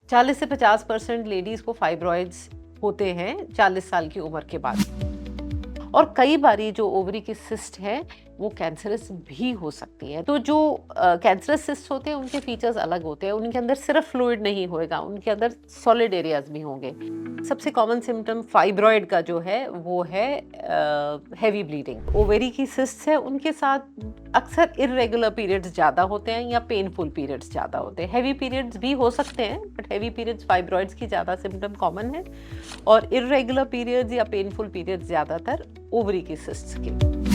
40 से 50% लेडीज को फाइब्रॉइड्स होते हैं 40 साल की उम्र के बाद। और कई बारी जो ओवरी की सिस्ट है वो कैंसरस भी हो सकती है। तो जो कैंसरस सिस्ट होते हैं उनके फीचर्स अलग होते हैं। उनके अंदर सिर्फ फ्लूइड नहीं होएगा, उनके अंदर सॉलिड एरियाज भी होंगे। सबसे कॉमन सिम्टम फाइब्रॉइड का जो है वो है हैवी ब्लीडिंग। ओवेरी की सिस्ट है उनके साथ अक्सर इर्रेगुलर पीरियड्स ज़्यादा होते हैं या पेनफुल पीरियड्स ज़्यादा होते हैं। हैवी पीरियड्स भी हो सकते हैं बट हैवी पीरियड्स फाइब्रॉइड्स की ज़्यादा सिम्टम कॉमन है और इर्रेगुलर पीरियड्स या पेनफुल पीरियड्स ज़्यादातर ओवरी की सिस्ट्स के।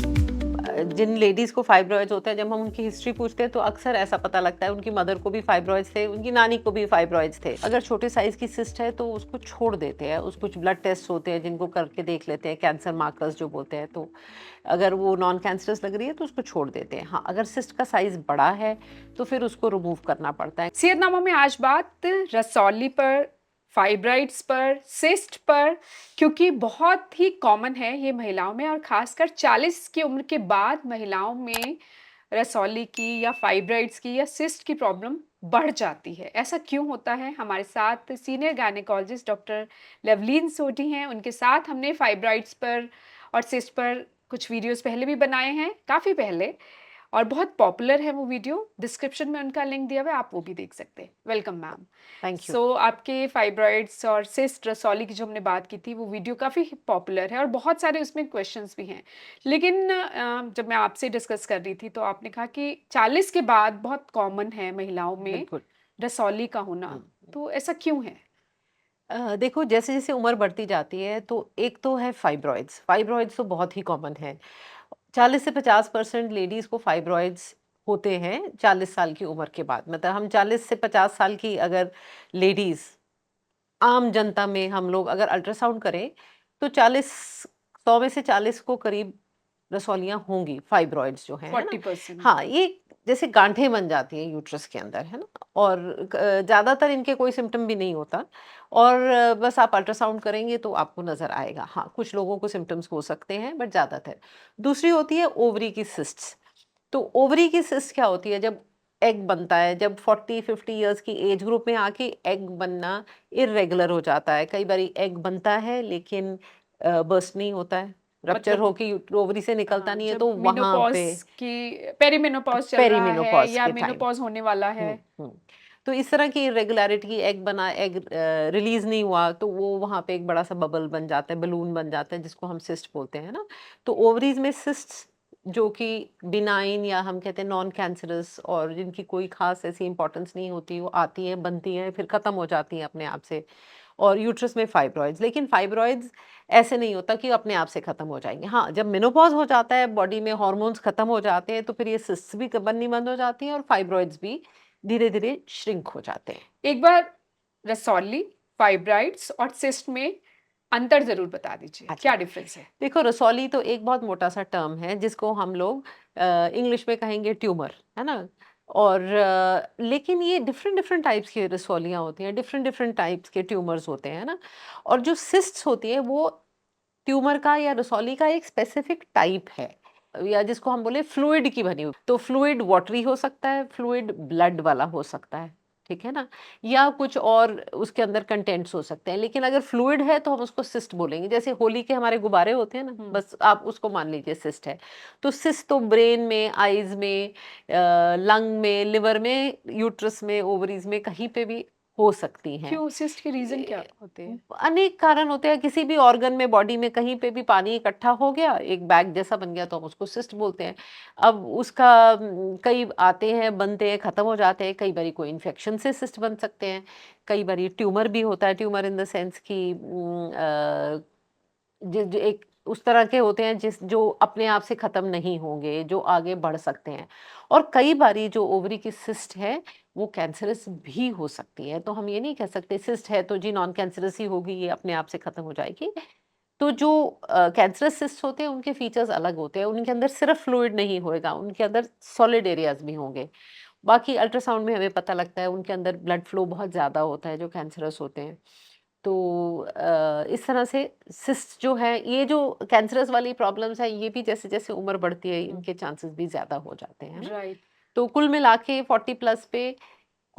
जिन लेडीज को फाइब्रॉइड्स होते हैं, जब हम उनकी हिस्ट्री पूछते हैं तो अक्सर ऐसा पता लगता है उनकी मदर को भी फाइब्रॉइड्स थे, उनकी नानी को भी फाइब्रॉइड्स थे। अगर छोटे साइज की सिस्ट है तो उसको छोड़ देते हैं। उस कुछ ब्लड टेस्ट होते हैं जिनको करके देख लेते हैं, कैंसर मार्कर्स जो बोलते हैं। तो अगर वो नॉन कैंसरस लग रही है तो उसको छोड़ देते हैं। हाँ, अगर सिस्ट का साइज बड़ा है तो फिर उसको रिमूव करना पड़ता है। सेहतनामा में आज बात रसौली पर, फाइब्राइड्स पर, सिस्ट पर, क्योंकि बहुत ही कॉमन है ये महिलाओं में और ख़ासकर 40 की उम्र के बाद महिलाओं में रसौली की या फाइब्राइड्स की या सिस्ट की प्रॉब्लम बढ़ जाती है। ऐसा क्यों होता है? हमारे साथ senior gynaecologist doctor Lovleen Sodhi हैं। उनके साथ हमने फाइब्राइड्स पर और सिस्ट पर कुछ वीडियोस पहले भी बनाए हैं, काफ़ी पहले, और बहुत पॉपुलर है वो वीडियो। डिस्क्रिप्शन में उनका लिंक दिया हुआ है, आप वो भी देख सकते हैं। Welcome ma'am. Thank you. So आपके फाइब्रॉइड्स और सिस्ट रसौली की जो हमने बात की थी वो वीडियो काफ़ी पॉपुलर है और बहुत सारे उसमें क्वेश्चंस भी हैं। लेकिन जब मैं आपसे डिस्कस कर रही थी तो आपने कहा कि 40 के बाद बहुत कॉमन है महिलाओं में बिल्कुल। रसौली का होना। तो ऐसा क्यों है? देखो, जैसे जैसे उम्र बढ़ती जाती है तो एक तो है फाइब्रॉइड्स। फाइब्रॉइड्स तो बहुत ही कॉमन है। 40 से 50% लेडीज को फाइब्रॉइड्स होते हैं 40 साल की उम्र के बाद। मतलब हम 40 से 50 साल की अगर लेडीज, आम जनता में हम लोग अगर अल्ट्रासाउंड करें तो 100 में से 40 को करीब रसौलियां होंगी, फाइब्रॉइड्स जो है ना। 40%। हाँ, ये जैसे गांठें बन जाती हैं यूट्रस के अंदर, है ना। और ज्यादातर इनके कोई सिम्टम भी नहीं होता और बस आप अल्ट्रासाउंड करेंगे तो आपको नजर आएगा। हाँ, कुछ लोगों को सिम्टम्स हो सकते हैं बट ज्यादातर। दूसरी होती है ओवरी की सिस्ट्स। तो ओवरी की सिस्ट क्या होती है? जब एग बनता है, जब 40-50 इयर्स की एज ग्रुप में आके एग बनना इर्रेगुलर हो जाता है। कई बारी एग बनता है लेकिन बर्स्ट नहीं होता है, रप्चर मतलब होके ओवरी से निकलता नहीं है, जब तो वहां मेनोपॉज पे की पेरीमेनोपॉज चल रहा है पेरीमेनोपॉज या के टाइम। मेनोपॉज होने वाला है। हुँ। तो इस तरह की इर्रेगुलैरिटी, एग बना, एग रिलीज़ नहीं हुआ तो वो वहाँ पे एक बड़ा-सा बबल बन जाता है, बलून बन जाता है जिसको हम सिस्ट बोलते हैं ना। तो ओवरीज़ में सिस्ट्स जो कि बिनाइन या हम कहते हैं नॉन कैंसरस और जिनकी कोई ख़ास ऐसी इम्पोर्टेंस नहीं होती, वो आती हैं, बनती हैं, फिर ख़त्म हो जाती हैं अपने आप से। और यूट्रस में फाइब्रॉइड्स, लेकिन फाइब्रॉइड्स ऐसे नहीं होता कि अपने आप से ख़त्म हो जाएँगे। हाँ, जब मेनोपॉज़ हो जाता है, बॉडी में हार्मोन्स ख़त्म हो जाते हैं, तो फिर ये सिस्ट्स भी क बननी बंद हो जाती हैं और फाइब्रॉइड्स भी धीरे-धीरे श्रिंक हो जाते हैं। एक बार रसौली, फाइब्राइड्स और सिस्ट में अंतर ज़रूर बता दीजिए, अच्छा, क्या डिफ़रेंस है? देखो, रसौली तो एक बहुत मोटा-सा टर्म है जिसको हम लोग इंग्लिश में कहेंगे ट्यूमर, है ना? और लेकिन ये डिफरेंट डिफरेंट टाइप्स की रसौलियाँ होती हैं, डिफरेंट डिफरेंट टाइप्स के ट्यूमर्स होते हैं, है ना? और जो सिस्ट्स होती है वो ट्यूमर का या रसौली का एक स्पेसिफिक टाइप है या जिसको हम बोले फ्लूइड की बनी हुई। तो फ्लूइड वाटरी हो सकता है, फ्लूइड ब्लड वाला हो सकता है, ठीक है ना, या कुछ और उसके अंदर कंटेंट्स हो सकते हैं। लेकिन अगर फ्लूइड है तो हम उसको सिस्ट बोलेंगे। जैसे होली के हमारे गुब्बारे होते हैं ना, बस आप उसको मान लीजिए सिस्ट है। तो सिस्ट तो ब्रेन में, आईज में, लंग में, लिवर में, यूट्रस में, ओवरीज में कहीं पे भी हो सकती हैं। क्यों? सिस्ट के रीज़न क्या होते हैं? अनेक कारण होते हैं। किसी भी ऑर्गन में, बॉडी में कहीं पे भी पानी इकट्ठा हो गया, एक बैग जैसा बन गया तो हम उसको सिस्ट बोलते हैं। अब उसका कई आते हैं, बनते हैं, खत्म हो जाते हैं। कई बारी कोई इन्फेक्शन से सिस्ट बन सकते हैं। कई बारी ट्यूमर भी होता है। ट्यूमर इन द सेंस कि जो एक उस तरह के होते हैं जिस जो अपने आप से खत्म नहीं होंगे, जो आगे बढ़ सकते हैं। और कई बारी जो ओवरी की सिस्ट है वो कैंसरस भी हो सकती है। तो हम ये नहीं कह सकते सिस्ट है तो जी नॉन कैंसरस ही होगी, ये अपने आप से खत्म हो जाएगी। तो जो कैंसरस सिस्ट होते हैं उनके फीचर्स अलग होते हैं। उनके अंदर सिर्फ फ्लूइड नहीं होएगा, उनके अंदर सॉलिड एरियाज भी होंगे। बाकी अल्ट्रासाउंड में हमें पता लगता है उनके अंदर ब्लड फ्लो बहुत ज़्यादा होता है जो कैंसरस होते हैं। तो इस तरह से सिस्ट जो है, ये जो कैंसरस वाली प्रॉब्लम्स है, ये भी जैसे-जैसे उम्र बढ़ती है इनके चांसेस भी ज़्यादा हो जाते हैं, है ना? राइट। तो कुल मिला के 40 प्लस पे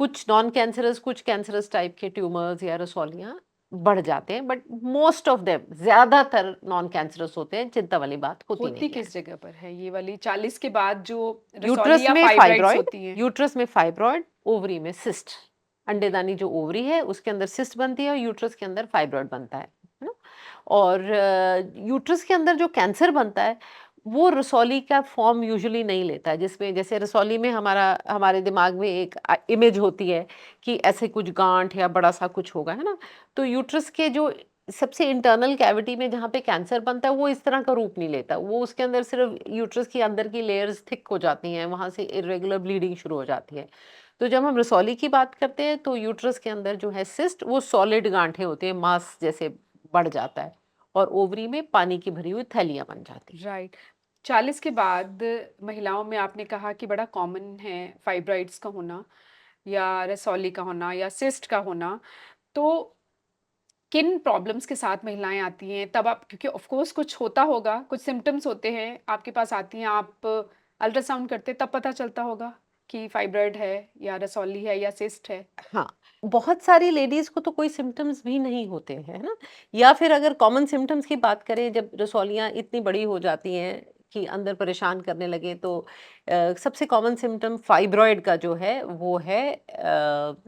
कुछ नॉन कैंसरस, कुछ कैंसरस टाइप के ट्यूमर्स या रसौलियाँ बढ़ जाते हैं, बट मोस्ट ऑफ देम, ज़्यादातर नॉन कैंसरस होते हैं, चिंता वाली बात होती होती नहीं है। किस जगह पर है ये वाली 40 के बाद जो रसौली यूट्रस या में फाइब्राइड्स फाइब्रॉइड, होती हैं? यूट्रस में फाइब्रॉइड, ओवरी में सिस्ट। अंडेदानी जो ओवरी है उसके अंदर सिस्ट बनती है और यूट्रस के अंदर फाइब्रॉइड बनता है ना? और यूट्रस के अंदर जो कैंसर बनता है वो रसौली का फॉर्म यूजुअली नहीं लेता है, जिसमें जैसे रसौली में हमारे दिमाग में एक इमेज होती है कि ऐसे कुछ गांठ या बड़ा सा कुछ होगा, है ना? तो यूट्रस के जो सबसे इंटरनल कैविटी में जहाँ पे कैंसर बनता है वो इस तरह का रूप नहीं लेता, वो उसके अंदर सिर्फ यूट्रस की अंदर की लेयर्स थिक हो जाती हैं, वहाँ से इरेगुलर ब्लीडिंग शुरू हो जाती है। तो जब हम रसौली की बात करते हैं तो यूट्रस के अंदर जो है सिस्ट वो सॉलिड गांठें होती हैं, मास जैसे बढ़ जाता है, और ओवरी में पानी की भरी हुई थैलियाँ बन जाती हैं। राइट। 40 के बाद महिलाओं में आपने कहा कि बड़ा कॉमन है फाइब्राइड्स का होना या रसौली का होना या सिस्ट का होना। तो किन प्रॉब्लम्स के साथ महिलाएँ आती हैं? तब आप क्योंकि ऑफ़ कोर्स कुछ होता होगा, कुछ सिम्पटम्स होते हैं, आपके पास आती हैं, आप अल्ट्रासाउंड करते तब पता चलता होगा कि फाइब्रॉइड है या रसौली है या सिस्ट है? हाँ, बहुत सारी लेडीज़ को तो कोई सिम्पटम्स भी नहीं होते हैं, है ना? या फिर अगर कॉमन सिम्पटम्स की बात करें, जब रसौलियाँ इतनी बड़ी हो जाती हैं कि अंदर परेशान करने लगे, तो सबसे कॉमन सिम्पटम फाइब्रॉइड का जो है वो है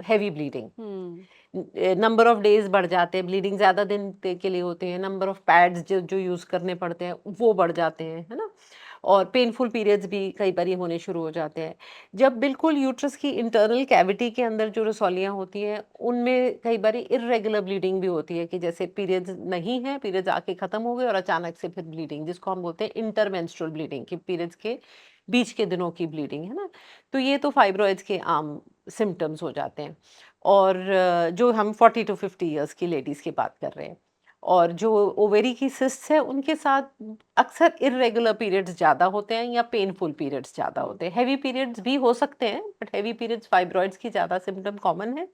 heavy bleeding. Hmm. Number of days बढ़ जाते हैं, ब्लीडिंग ज़्यादा दिन के लिए होते हैं, नंबर ऑफ पैड्स जो जो यूज़ करने पड़ते हैं वो बढ़ जाते हैं, है ना? और पेनफुल पीरियड्स भी कई बारी होने शुरू हो जाते हैं। जब बिल्कुल यूट्रस की इंटरनल कैविटी के अंदर जो रसौलियाँ होती हैं, उनमें कई बारी इर्रेगुलर ब्लीडिंग भी होती है, कि जैसे पीरियड्स नहीं है, पीरियड्स आके खत्म हो गए और अचानक से फिर ब्लीडिंग, जिसको हम बोलते हैं इंटरमेंस्ट्रुअल ब्लीडिंग, कि पीरियड्स के बीच के दिनों की ब्लीडिंग, है ना? तो ये तो फाइब्रॉइड्स के आम सिम्पटम्स हो जाते हैं। और जो हम 40 टू 50 इयर्स की लेडीज़ की बात कर रहे हैं। और जो ओवेरी की सिस्ट्स है उनके साथ अक्सर इर्रेगुलर पीरियड्स ज़्यादा होते हैं या पेनफुल पीरियड्स ज़्यादा हुँ। होते हैं। हेवी पीरियड्स भी हो सकते हैं, बट हेवी पीरियड्स फाइब्रॉइड्स की ज़्यादा सिम्पटम कॉमन है,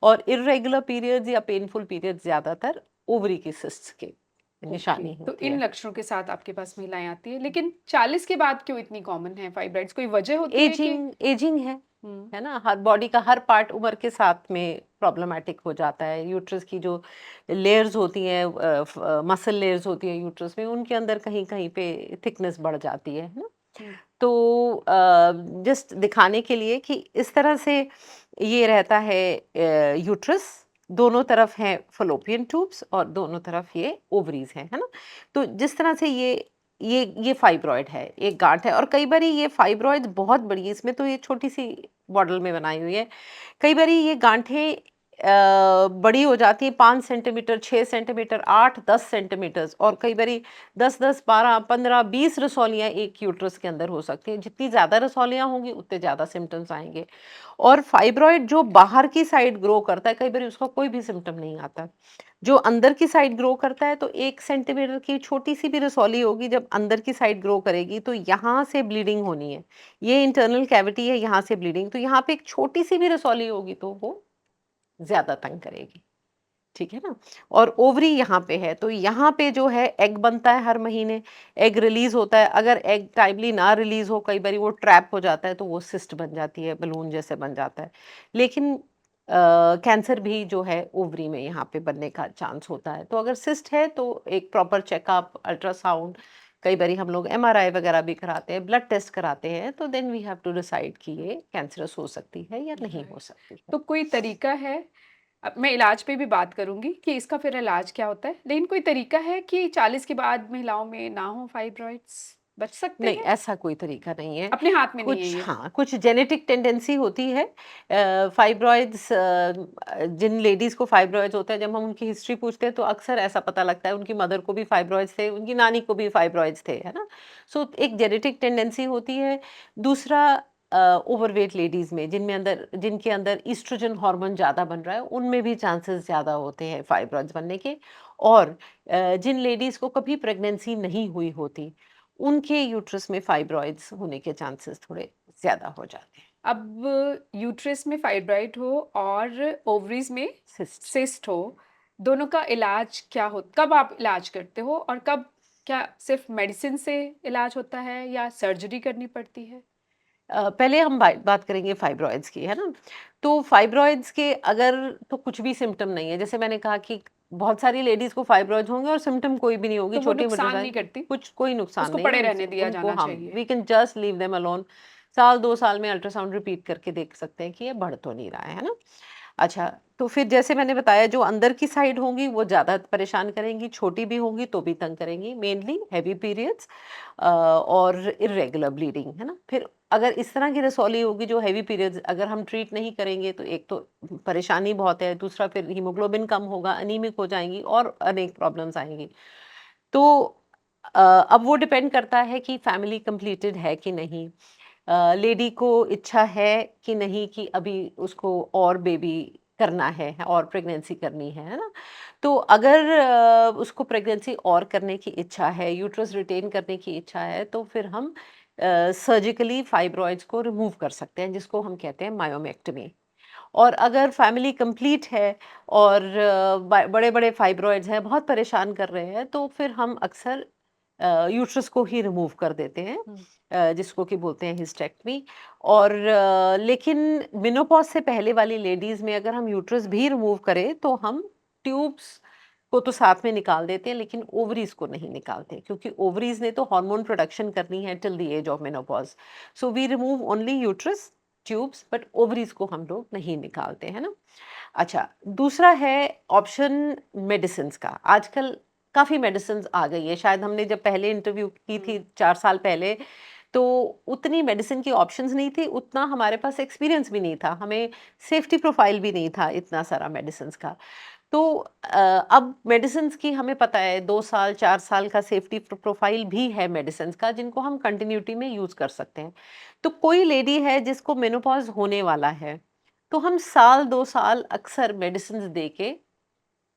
और इर्रेगुलर पीरियड्स या पेनफुल पीरियड्स ज़्यादातर ओवरी की सिस्ट्स की ओके, निशानी तो होती इन है। लक्षणों के साथ आपके पास महिलाएँ आती हैं, लेकिन 40 के बाद क्यों इतनी कॉमन है फाइब्रॉइड्स? कोई वजह होती है कि एजिंग एजिंग हुँ, है ना? हर बॉडी का हर पार्ट उम्र के साथ में प्रॉब्लमैटिक हो जाता है। यूट्रस की जो लेयर्स होती हैं, मसल लेयर्स होती हैं यूट्रस में, उनके अंदर कहीं-कहीं पे थिकनेस बढ़ जाती है ना? हुँ, तो जस्ट दिखाने के लिए कि इस तरह से ये रहता है यूट्रस, दोनों तरफ हैं फलोपियन ट्यूब्स और दोनों तरफ ये ओवरीज़ हैं, है ना? तो जिस तरह से ये फाइब्रॉइड है, एक गाँठ है, और कई बारी ये फाइब्रॉइड्स बहुत बड़ी है, इसमें तो ये छोटी-सी मॉडल में बनाई हुई है। कई बारी ये गाँठें बड़ी हो जाती हैं, 5 सेंटीमीटर, 6 सेंटीमीटर, 8-10 सेंटीमीटर्स, और कई बारी 10-10, 12, 15, 20 रसौलियाँ एक यूट्रस के अंदर हो सकती हैं। जितनी ज़्यादा रसौलियाँ होंगी, उतने ज़्यादा सिम्पटम्स आएँगे। और फाइब्रॉइड जो बाहर की साइड ग्रो करता है, कई बारी उसका कोई भी सिम्पटम नहीं आता। जो अंदर की साइड ग्रो करता है, तो 1 सेंटीमीटर की छोटी-सी भी रसौली होगी, जब अंदर की साइड ग्रो करेगी, तो यहाँ से ब्लीडिंग होनी है। ये इंटरनल कैविटी है, यहाँ से ब्लीडिंग, तो यहाँ पे एक छोटी-सी भी रसौली होगी, तो वो ज़्यादा तंग करेगी। ठीक है ना? और ओवरी यहाँ पे है, तो यहाँ पे जो है एग बनता है हर महीने, एग रिलीज़ होता है। अगर एग टाइमली ना रिलीज़ हो, कई बारी वो ट्रैप हो जाता है, तो वो सिस्ट बन जाती है, बलून जैसे बन जाता है। लेकिन कैंसर भी जो है ओवरी में यहाँ पे बनने का चांस होता है। तो अगर सिस्ट है तो एक प्रॉपर चेकअप, अल्ट्रासाउंड, कई बारी हम लोग एमआरआई वगैरह भी कराते हैं, ब्लड टेस्ट कराते हैं, तो then we have to decide कि ये कैंसरस हो सकती है या नहीं हो राइट। सकती है। तो कोई तरीका है अब मैं इलाज पे भी बात करूँगी कि इसका फिर इलाज क्या होता है, लेकिन कोई तरीका है कि 40 के बाद महिलाओं में ना हो फाइब्रॉइड्स? बच सकते नहीं, हैं? ऐसा कोई तरीका नहीं है। अपने हाथ में नहीं है कुछ, ये। हाँ, कुछ जेनेटिक टेंडेंसी होती है। फाइब्रॉइड्स, जिन लेडीज़ को फाइब्रॉइड्स होते हैं, जब हम उनकी हिस्ट्री पूछते हैं, तो अक्सर ऐसा पता लगता है उनकी मदर को भी फाइब्रॉइड्स थे, उनकी नानी को भी फाइब्रॉइड्स थे, है ना? सो एक जेनेटिक टेंडेंसी होती है। दूसरा, ओवरवेट लेडीज़ में, जिनके अंदर एस्ट्रोजन हार्मोन ज़्यादा बन रहा है, उनमें भी चांसेस ज़्यादा होते हैं फाइब्रॉइड्स बनने के। और जिन लेडीज़ को कभी प्रेगनेंसी नहीं हुई होती, उनके यूट्रस में फाइब्रॉइड्स होने के चांसेस थोड़े ज़्यादा हो जाते हैं। अब यूट्रस में फाइब्रॉइड हो और ओवरीज़ में सिस्ट। सिस्ट हो, दोनों का इलाज क्या हो कब आप इलाज करते हो और कब क्या सिर्फ़ मेडिसिन से इलाज होता है या सर्जरी करनी पड़ती है? पहले हम बात करेंगे फाइब्रॉइड्स की, है ना? तो फाइब्रॉइड्स के अगर तो कुछ भी सिम्पटम नहीं है, जैसे मैंने कहा कि बहुत सारी लेडीज़ को फाइब्रॉइड्स होंगे और सिम्पटम कोई भी नहीं होगी, तो वो छोटी-मोटी नुकसान नहीं साइज़, करती? कुछ कोई नुकसान उसको नहीं है पड़े उनसे, रहने दिया उनको जाना हम चाहिए। We can just leave them alone. साल 2 साल में अल्ट्रासाउंड रिपीट करके देख सकते हैं कि ये बढ़ तो नहीं रहा है ना? अच्छा, तो फिर जैसे मैंने बताया जो अंदर की साइड होंगी वो ज़्यादा परेशान करेंगी, छोटी भी होंगी तो भी तंग करेंगी, मेनली हेवी पीरियड्स और इर्रेगुलर ब्लीडिंग, है ना? फिर अगर इस तरह की रसौली होगी जो हेवी पीरियड्स अगर हम ट्रीट नहीं करेंगे तो एक तो परेशानी बहुत है, दूसरा फिर हीमोग्लोबिन कम होगा, अनीमिक हो जाएँगी और अनेक प्रॉब्लम्स आएँगी। तो अब वो डिपेंड करता है कि फैमिली कंप्लीटेड है कि नहीं। लेडी को इच्छा है कि नहीं कि अभी उसको और बेबी करना है और प्रेगनेंसी करनी है ना? तो अगर उसको प्रेगनेंसी और करने की इच्छा है, यूट्रस रिटेन करने की इच्छा है, तो फिर हम सर्जिकली फाइब्रॉइड्स को रिमूव कर सकते हैं, जिसको हम कहते हैं मायोमेक्टमी। और अगर फैमिली कंप्लीट है और बड़े-बड़े फाइब्रॉइड्स हैं, बहुत परेशान कर रहे हैं, तो फिर हम अक्सर यूट्रस को ही रिमूव कर देते हैं, हुँ। जिसको कि बोलते हैं हिस्टेक्टमी। और लेकिन मेनोपॉज़ से पहले वाली लेडीज़ में अगर हम यूट्रस भी रिमूव करें, तो हम ट्यूब्स को तो साथ में निकाल देते हैं, लेकिन ओवरीज़ को नहीं निकालते, क्योंकि ओवरीज़ ने तो हार्मोन प्रोडक्शन करनी है till the age of menopause. So we remove only uterus, tubes, but ovaries को हम लोग नहीं निकालते, है ना? अच्छा, दूसरा है ऑप्शन मेडिसिन्स का। आजकल काफ़ी मेडिसिन्स आ गई है, शायद हमने जब पहले इंटरव्यू की हुँ। थी 4 साल पहले, तो उतनी मेडिसिन की ऑप्शंस नहीं थी, उतना हमारे पास एक्सपीरियंस भी नहीं था, हमें सेफ्टी प्रोफाइल भी नहीं था इतना सारा मेडिसिन्स का। तो अब मेडिसिन्स की हमें पता है 2 साल, 4 साल का सेफ्टी प्रोफाइल भी है मेडिसिन्स का, जिनको हम कंटिन्यूटी में यूज़ कर सकते हैं। तो कोई लेडी है जिसको मेनोपॉज़ होने वाला है, तो हम साल 2 साल अक्सर मेडिसिन्स दे के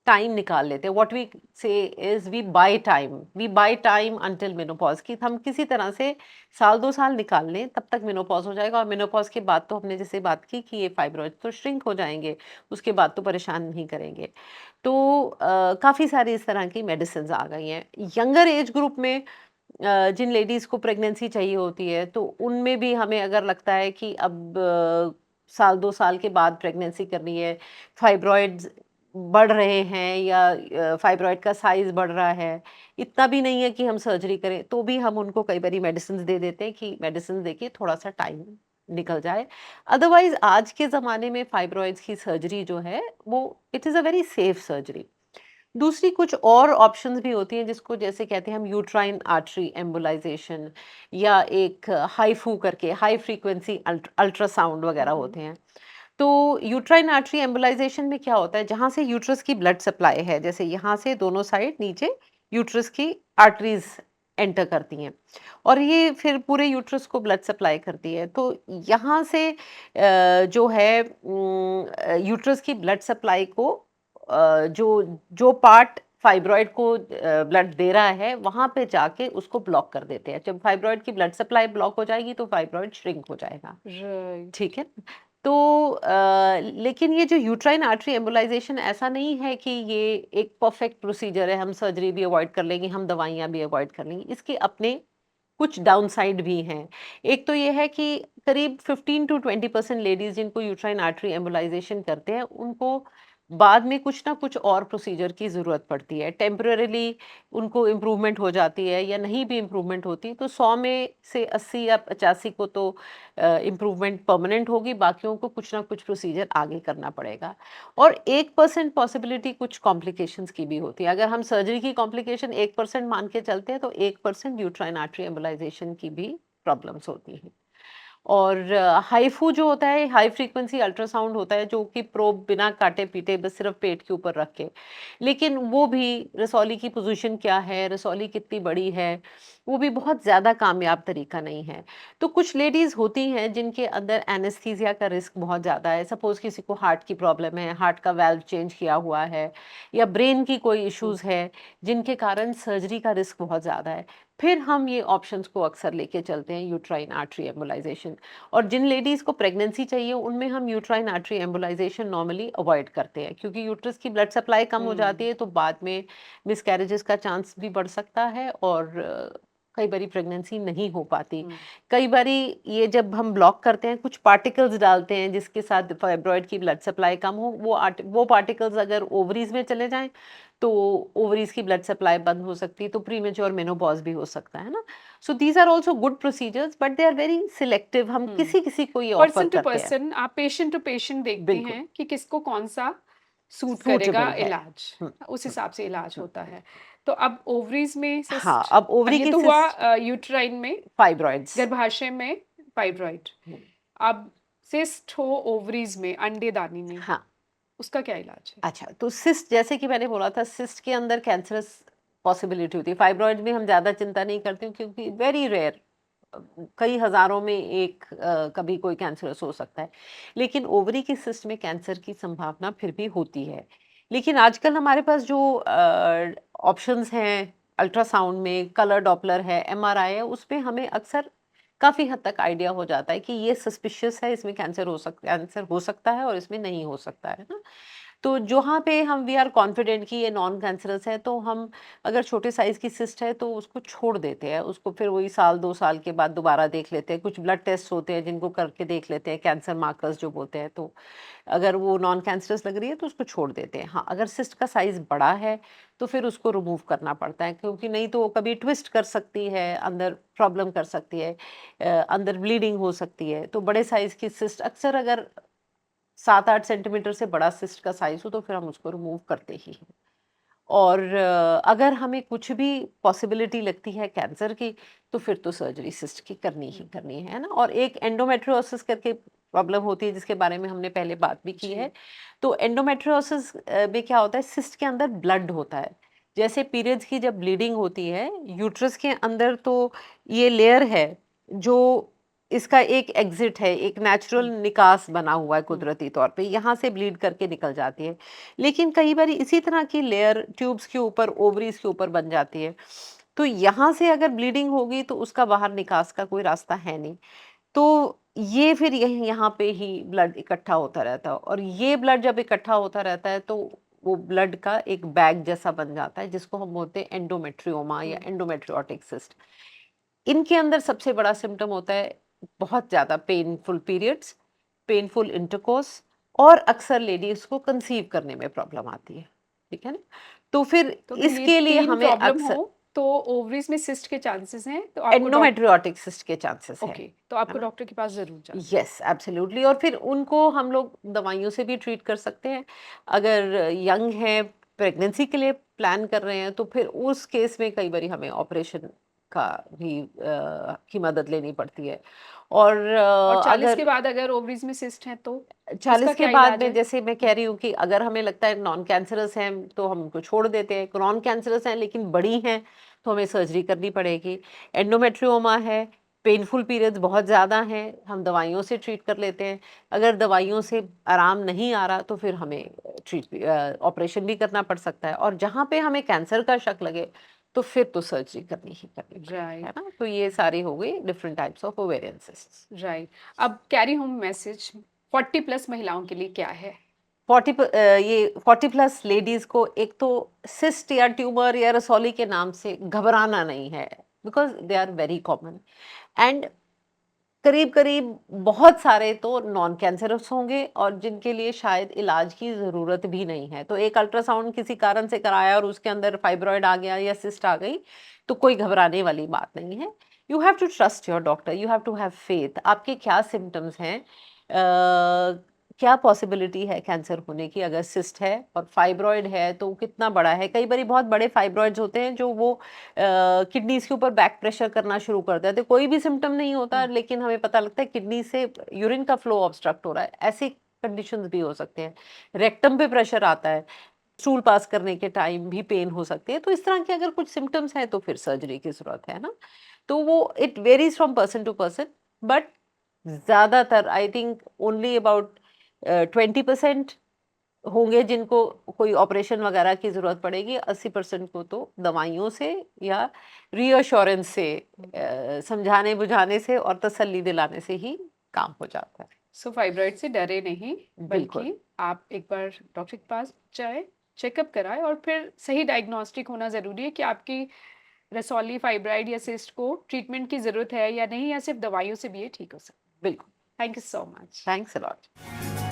टाइम निकाल लेते हैं। What we say is we buy time until menopause, कि हम किसी तरह से साल 2 साल निकाल लें, तब तक मेनोपॉज़ हो जाएगा और मेनोपॉज़ के बाद तो हमने जैसे बात की कि ये फाइब्रॉइड्स तो श्रिंक हो जाएँगे, उसके बाद तो परेशान नहीं करेंगे। तो काफ़ी सारी इस तरह की मेडिसिन्स आ गई हैं। यंगर एज ग्रुप में जिन लेडीज़ को प्रेगनेंसी चाहिए होती है, तो उनमें भी हमें अगर लगता है कि अब साल 2 साल के बाद प्रेगनेंसी करनी है, फाइब्रॉइड्स बढ़ रहे हैं या फाइब्रॉइड का साइज़ बढ़ रहा है, इतना भी नहीं है कि हम सर्जरी करें, तो भी हम उनको कई बारी मेडिसिन्स दे देते हैं कि मेडिसिन देके थोड़ा-सा टाइम निकल जाए। अदरवाइज़ आज के ज़माने में फाइब्रॉइड्स की सर्जरी जो है, वो it is a very safe surgery. दूसरी कुछ और ऑप्शंस भी होती हैं, जिसको जैसे कहते हैं हम यूट्राइन आर्टरी एम्बोलाइजेशन, या एक हाईफू करके हाई फ्रीक्वेंसी अल्ट्रासाउंड वगैरह हुँ, होते हैं। तो यूट्राइन आर्टरी एम्बोलाइजेशन में क्या होता है, जहाँ से यूट्रस की ब्लड सप्लाई है, जैसे यहाँ से दोनों साइड नीचे यूट्रस की आर्टरीज एंटर करती हैं और ये फिर पूरे यूट्रस को ब्लड सप्लाई करती है। तो यहाँ से जो है यूट्रस की ब्लड सप्लाई को जो जो पार्ट फाइब्रॉइड को ब्लड दे रहा है, वहाँ पे जाके उसको ब्लॉक कर देते हैं। जब फाइब्रॉइड की ब्लड सप्लाई ब्लॉक हो जाएगी तो फाइब्रॉइड श्रिंक हो जाएगा। राइट। ठीक है। तो लेकिन ये जो यूट्राइन आर्टरी एम्बोलाइजेशन ऐसा नहीं है कि ये एक परफेक्ट प्रोसीजर है, हम सर्जरी भी अवॉइड कर लेंगे, हम दवाइयाँ भी अवॉइड कर लेंगे। इसके अपने कुछ डाउनसाइड भी हैं। एक तो ये है कि करीब 15 टू 20% लेडीज़ जिनको यूट्राइन आर्टरी एम्बोलाइजेशन करते हैं, उनको बाद में कुछ ना कुछ और प्रोसीजर की ज़रूरत पड़ती है। टेम्परेरीली उनको इम्प्रूवमेंट हो जाती है या नहीं भी इम्प्रूवमेंट होती, तो 100 में से 80 या 85 को तो इम्प्रूवमेंट परमानेंट होगी, बाकियों को कुछ ना कुछ प्रोसीजर आगे करना पड़ेगा। और 1% पॉसिबिलिटी कुछ कॉम्प्लिकेशंस की भी होती है। अगर हम सर्जरी की कॉम्प्लिकेशन 1% मान के चलते हैं, तो 1% यूट्राइन आर्टरी एम्बोलाइजेशन की भी प्रॉब्लम्स होती हैं। और हाईफू जो होता है, हाई फ्रीक्वेंसी अल्ट्रासाउंड होता है, जो कि प्रोब बिना काटे-पीटे बस सिर्फ़ पेट के ऊपर रख के। लेकिन वो भी रसौली की पोज़ीशन क्या है, रसौली कितनी बड़ी है, वो भी बहुत ज़्यादा कामयाब तरीका नहीं है। तो कुछ लेडीज़ होती हैं जिनके अंदर एनेस्थीसिया का रिस्क बहुत ज़्यादा है। सपोज़ किसी को हार्ट की प्रॉब्लम है, हार्ट का वाल्व चेंज किया हुआ है, या ब्रेन की कोई हुँ, इश्यूज़ है, जिनके कारण सर्जरी का रिस्क बहुत ज़्यादा है। फिर हम ये ऑप्शंस को अक्सर लेके चलते हैं, यूट्राइन आर्टरी एम्बोलाइजेशन। और जिन लेडीज़ को प्रेगनेंसी चाहिए, उनमें हम uterine artery embolisation normally avoid करते हैं, क्योंकि यूट्रस की ब्लड सप्लाई कम हो जाती हुँ। है, तो बाद में मिसकैरेजेस का चांस भी बढ़ सकता है और कई बारी प्रेगनेंसी नहीं हो पाती। हुँ। कई बारी ये जब हम ब्लॉक करते हैं, कुछ पार्टिकल्स डालते हैं जिसके साथ फाइब्रॉइड की ब्लड सप्लाई कम हो, वो पार्टिकल्स अगर ओवरीज में चले जाएँ, तो ओवरीज की ब्लड सप्लाई बंद हो सकती है, तो प्रीमेच्योर मेनोपॉज़ भी हो सकता है ना? So these are also good procedures, but they are very selective, हम हुँ। किसी-किसी को ये ऑफ़र पर्सन टू करते हैं। पर्सन आप पेशेंट टू पेशेंट देखते बिल्कुल, हैं कि किसको कौन-सा सूट करेगा सूटेबल है। इलाज, हुँ, उस हुँ, हिसाब से इलाज हुँ, होता हुँ। है। तो अब ओवरीज़ में हाँ, सिस्ट अब ओवरी ये की तो हुआ सिस्ट, यूटेराइन में, फाइब्रॉइड्स। गर्भाशय में फाइब्रॉइड। हुँ, अब सिस्ट हो ओवरीज़ में, अंडेदानी में, हाँ। उसका क्या इलाज है? अच्छा, तो सिस्ट जैसे कि मैंने बोला था, सिस्ट के अंदर कैंसरस पॉसिबिलिटी होती है। फाइब्रॉइड में हम ज़्यादा चिंता नहीं करते हैं क्योंकि वेरी रेयर, कई हज़ारों में एक कभी कोई कैंसरस हो सकता है। लेकिन ओवरी की सिस्ट में कैंसर की संभावना फिर भी होती है। लेकिन आजकल हमारे पास जो ऑप्शंस हैं अल्ट्रासाउंड में, कलर डॉपलर है, एमआरआई है, उसमें हमें अक्सर काफ़ी हद तक आइडिया हो जाता है कि ये सस्पिशियस है, इसमें कैंसर हो सकता है और इसमें नहीं हो सकता है ना? तो जहाँ पे हम वी आर कॉन्फिडेंट कि ये नॉन कैंसरस है, तो हम अगर छोटे साइज़ की सिस्ट है तो उसको छोड़ देते हैं। उसको फिर वही साल 2 साल के बाद दोबारा देख लेते हैं। कुछ ब्लड टेस्ट होते हैं जिनको करके देख लेते हैं, कैंसर मार्कर्स जो बोलते हैं, तो अगर वो नॉन कैंसरस लग रही है तो उसको छोड़ देते हैं। हाँ, अगर सिस्ट का साइज़ बड़ा है तो फिर उसको रिमूव करना पड़ता है, क्योंकि नहीं तो वो कभी ट्विस्ट कर सकती है, अंदर प्रॉब्लम कर सकती है, अंदर ब्लीडिंग हो सकती है। तो बड़े साइज़ की सिस्ट अक्सर अगर 7-8 सेंटीमीटर से बड़ा सिस्ट का साइज़ हो तो फिर हम उसको रिमूव करते ही हैं। और अगर हमें कुछ भी पॉसिबिलिटी लगती है कैंसर की, तो फिर तो सर्जरी सिस्ट की करनी ही हुँ, करनी है ना? और एक एंडोमेट्रियोसिस करके प्रॉब्लम होती है जिसके बारे में हमने पहले बात भी की है। जी। तो एंडोमेट्रियोसिस में क्या होता है, सिस्ट के अंदर ब्लड होता है। जैसे पीरियड्स की जब ब्लीडिंग होती है, यूट्रस के अंदर तो ये लेयर है जो इसका एक एग्ज़िट है, एक नेचुरल हुँ, निकास बना हुआ है हुँ, कुदरती तौर पे, यहाँ से ब्लीड करके निकल जाती है। लेकिन कई बारी इसी तरह की लेयर ट्यूब्स के ऊपर, ओवरीज़ के ऊपर बन जाती है। तो यहाँ से अगर ब्लीडिंग होगी तो उसका बाहर निकास का कोई रास्ता है नहीं। तो ये फिर यही यहाँ पे ही ब्लड इकट्ठा होता रहता है, और ये ब्लड जब इकट्ठा होता रहता है तो वो ब्लड का एक बैग जैसा बन जाता है जिसको हम बोलते हैं एंडोमेट्रियोमा या हुँ। Endometriotic cyst. इनके अंदर सबसे बड़ा सिम्पटम होता है बहुत ज़्यादा पेनफुल पीरियड्स, पेनफुल इंटरकोर्स, और अक्सर लेडीज़ को कंसीव करने में प्रॉब्लम आती है। ठीक है ना? तो फिर तो अगर ये इसके लिए 3 हमें प्रॉब्लम हो, अक्सर तो ओवरीज़ में सिस्ट के चांसेस हैं, तो आपको एंडोमेट्रियोटिक सिस्ट के चांसेस है। ओके, तो है आपको ना? डॉक्टर के पास ज़रूर जाना है। Yes, absolutely. और फिर उनको हम लोग दवाइयों से भी ट्रीट कर सकते हैं। अगर यंग है, प्रेगनेंसी के लिए प्लान कर रहे हैं, तो फिर उस केस में कई बारी हमें ऑपरेशन का भी की मदद लेनी पड़ती है। और और 40 के अगर बाद अगर ओवरीज़ में सिस्ट है तो? उसका 40 के क्या बाद इलाज में, है? जैसे मैं कह हुँ, रही हूँ कि अगर हमें लगता है नॉन कैंसरस हैं तो हम उनको छोड़ देते हैं, नॉन कैंसरस हैं लेकिन बड़ी हैं तो हमें सर्जरी करनी पड़ेगी। एंडोमेट्रियोमा है, पेनफुल पीरियड्स बहुत ज़्यादा हैं, हम दवाइयों से ट्रीट कर लेते हैं। अगर दवाइयों से आराम नहीं आ रहा तो फिर हमें ऑपरेशन भी करना पड़ सकता है, और जहाँ पे हमें कैंसर का शक लगे तो फिर तो सर्जरी करनी ही करनी पड़ेगी, है राइट, ना? तो ये सारी हो गई different types of ovarian cysts. Right. अब कैरी होम मैसेज 40 प्लस महिलाओं के लिए क्या है? 40 40 प्लस लेडीज को एक तो सिस्ट या ट्यूमर या रसौली के नाम से घबराना नहीं है, because they are very common. And करीब करीब बहुत सारे तो नॉन कैंसरस होंगे और जिनके लिए शायद इलाज की ज़रूरत भी नहीं है। तो एक अल्ट्रासाउंड किसी कारण से कराया और उसके अंदर फाइब्रॉइड आ गया या सिस्ट आ गई, तो कोई घबराने वाली बात नहीं है। You have to trust your doctor, you have to have faith. आपके क्या सिम्टम्स हैं, क्या पॉसिबिलिटी है कैंसर होने की, अगर सिस्ट है और फाइब्रॉइड है तो वो कितना बड़ा है। कई बारी बहुत बड़े फाइब्रॉइड्स होते हैं जो वो किडनीज के ऊपर बैक प्रेशर करना शुरू कर देते हैं। कोई भी सिम्टम नहीं होता हुँ, लेकिन हमें पता लगता है किडनी से यूरिन का फ्लो ऑब्स्ट्रक्ट हो रहा है। ऐसे कंडीशंस भी हो सकते हैं। रेक्टम पे प्रेशर आता है, स्टूल पास करने के टाइम भी पेन हो सकती है। तो इस तरह के अगर कुछ सिम्टम्स हैं तो फिर सर्जरी की ज़रूरत है ना। तो वो it varies from person to person, but ज़्यादातर आई थिंक ओनली अबाउट 20% होंगे जिनको कोई ऑपरेशन वगैरह की ज़रूरत पड़ेगी। 80% को तो दवाइयों से या रीअश्योरेंस से, हुँ। समझाने-बुझाने से और तसल्ली दिलाने से ही काम हो जाता है। सो फाइब्रॉइड से डरे नहीं, बिल्कुल, बल्कि आप एक बार डॉक्टर के पास जाएँ, चेकअप कराएँ और फिर सही डायग्नोस्टिक होना ज़रूरी है कि आपकी रसौली फाइब्राइड या सिस्ट को ट्रीटमेंट की ज़रूरत है या नहीं, या सिर्फ दवाइयों से भी ये ठीक हो सकता बिल्कुल। है? Thank you so much. Thanks a lot.